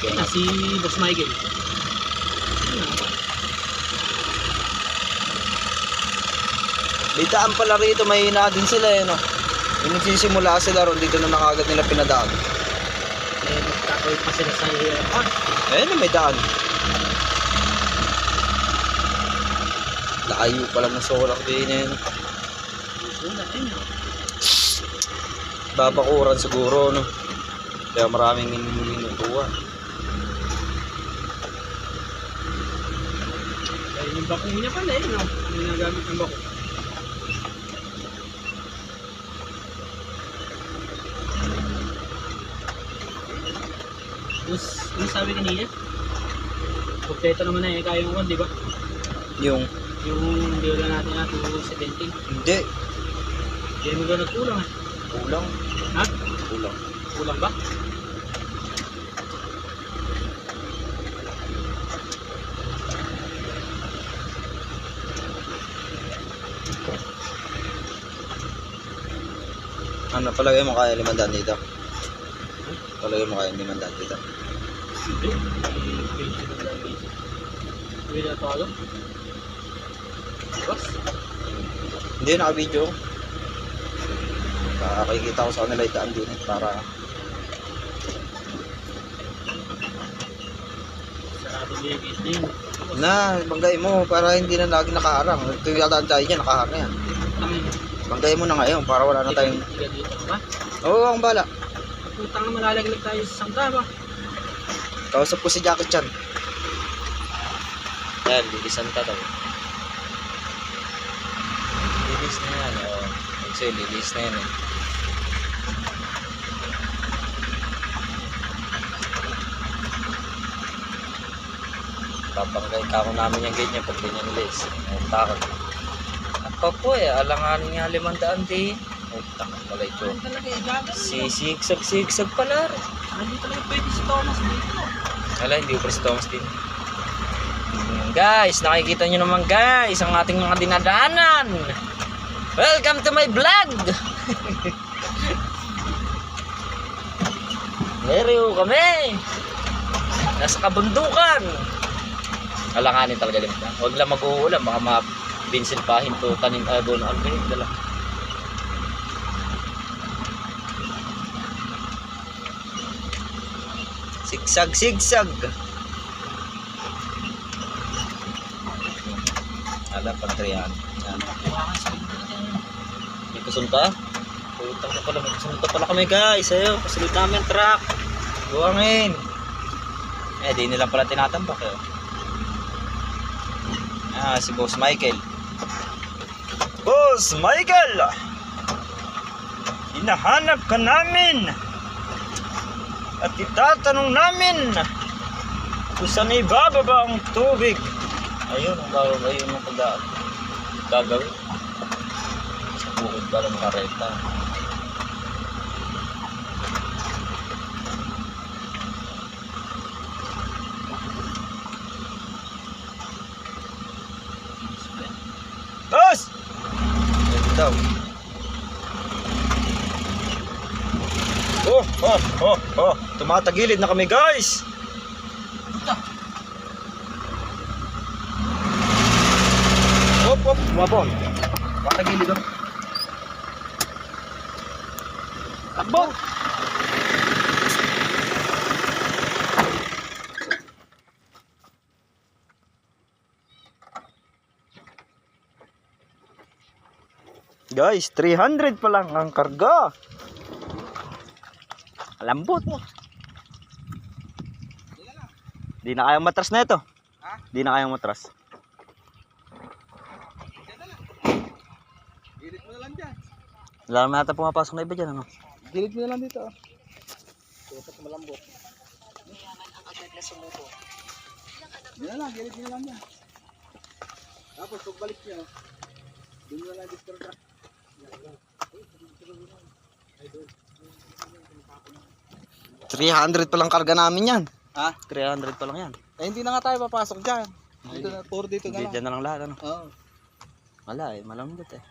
Ito si Boss Michael. May daan pala rito, may hina din sila eh, no? Yung nagsisimula sila ron, dito naman agad nila pinadaan. Eh, magkakawin pa sila sa airport. Ayun, may daan. Layo pala ng solak din eh, no? Wala, ayun. Babakuran siguro, no? Kaya maraming minutuwa. Ayun yung bako niya pala eh, no? Yung nagamit ng bako. Yung sabi kanina, kompleto naman na eh, kaya mo, di ba? Yung Biola natin na 217. hindi. Hindi mo ba nagkulang eh? Kulang. Ha? Kulang. Kulang ba? Ano, palagay mo kaya 500 dito? Palagay mo kaya 500 dito? Hindi. Hindi na tawag. Boss? Hindi, naka-video. Nakakikita ko sa kanila yung daan din para Sarado ligis din. na banggay mo para hindi na lagi nakaharang. Ito yung yata tayo dyan, nakaharang yan. Banggay mo na ngayon para wala na tayong... Tiga dito ba? Oo, ang bala. Putang na malalaglag tayo sa sangka ba? Kausap ko si Jackie Chan. Yan, lilisan ka daw. Lilis na yan, oo. Actually, lilis na yan eh. Papanggay ka ko namin yung ganyan pag ganyan lilis. Ang takot. Ako po eh, alanganin nga 500 din. Ay, takot pala ito. Ano talaga eh, gagawin mo? Sigsag pala rin. Hindi talaga pwede si Thomas dito. Wala, hindi ko si Thomas din. Guys, nakikita nyo naman guys ang ating mga dinadaanan. Welcome to my vlog. Leriyo kami. Nasa kabundukan. Alanganin talaga din. Huwag lang mag-uulan, baka mabinsilpahin to tanin doon. Albihin dala. Sigsag. Alam, pagtriyan. Yan. May kasunta? Putang na pala, may kasunta pala kami guys. Ayaw, pasilid namin truck. Buwangin. Eh, di nila pala tinatambak eh. Ah, si Boss Michael. Boss Michael! Hinahanap ka namin! At itatanong namin kung saan ibababa ang tubig. Ayun ang pagdaan. Gagawin. Sa bukid pala ng kareta. Boss! Ayun daw. Oh. Tumatagilid na kami guys. Mabon. Tumatagilid oh. Takbo. Guys, 300 pa lang ang karga. Lambot mo. Di na kayang matras na ito. Ha? Di na kayang matras. Gilid mo na lang dyan. Wala naman natin pumapasok na iba dyan, ano? Gilid mo na lang dito. Dapat malambot. Yan lang, gilid mo na lang dyan. Tapos pagbalik nyo, doon mo na lang discard. 300 pa lang karga namin yan. Ha? 300 pa lang yan. Eh hindi na nga tayo papasok dyan. Dito na, puro dito na Hindi lang. dyan na lang lahat, ano? Oo. Wala eh, malambot eh.